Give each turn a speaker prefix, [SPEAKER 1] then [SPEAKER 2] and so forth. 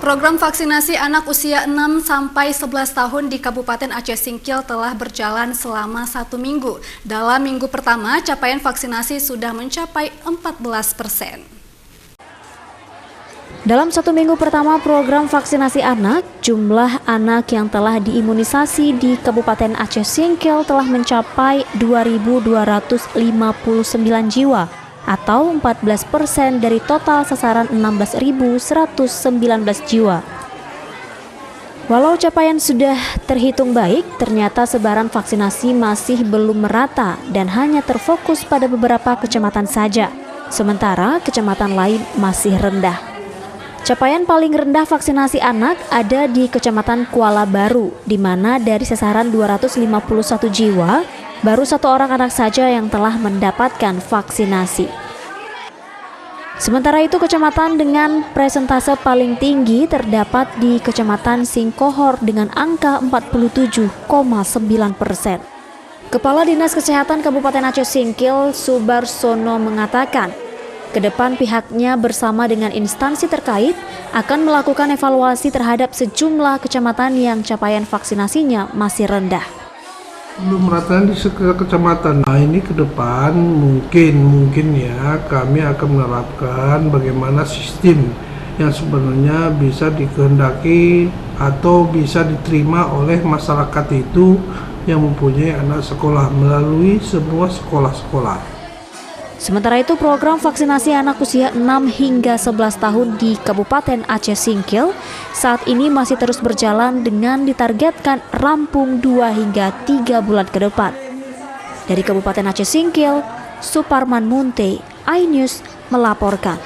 [SPEAKER 1] Program vaksinasi anak usia 6 sampai 11 tahun di Kabupaten Aceh Singkil telah berjalan selama 1 minggu. Dalam minggu pertama, capaian vaksinasi sudah mencapai 14%.
[SPEAKER 2] Dalam 1 minggu pertama program vaksinasi anak, jumlah anak yang telah diimunisasi di Kabupaten Aceh Singkil telah mencapai 2.259 jiwa atau 14% dari total sasaran 16.119 jiwa. Walau capaian sudah terhitung baik, ternyata sebaran vaksinasi masih belum merata dan hanya terfokus pada beberapa kecamatan saja, sementara kecamatan lain masih rendah. Capaian paling rendah vaksinasi anak ada di Kecamatan Kuala Baru, di mana dari sasaran 251 jiwa, baru 1 orang anak saja yang telah mendapatkan vaksinasi. Sementara itu, kecamatan dengan presentase paling tinggi terdapat di Kecamatan Singkohor dengan angka 47,9%. Kepala Dinas Kesehatan Kabupaten Aceh Singkil, Subarsono, mengatakan, ke depan pihaknya bersama dengan instansi terkait akan melakukan evaluasi terhadap sejumlah kecamatan yang capaian vaksinasinya masih rendah.
[SPEAKER 3] Belum merata di sekitar kecamatan. Nah, ini ke depan mungkin ya kami akan menerapkan bagaimana sistem yang sebenarnya bisa dikehendaki atau bisa diterima oleh masyarakat itu yang mempunyai anak sekolah melalui semua sekolah-sekolah.
[SPEAKER 2] Sementara itu, program vaksinasi anak usia 6 hingga 11 tahun di Kabupaten Aceh Singkil saat ini masih terus berjalan dengan ditargetkan rampung 2 hingga 3 bulan ke depan. Dari Kabupaten Aceh Singkil, Suparman Munte, iNews melaporkan.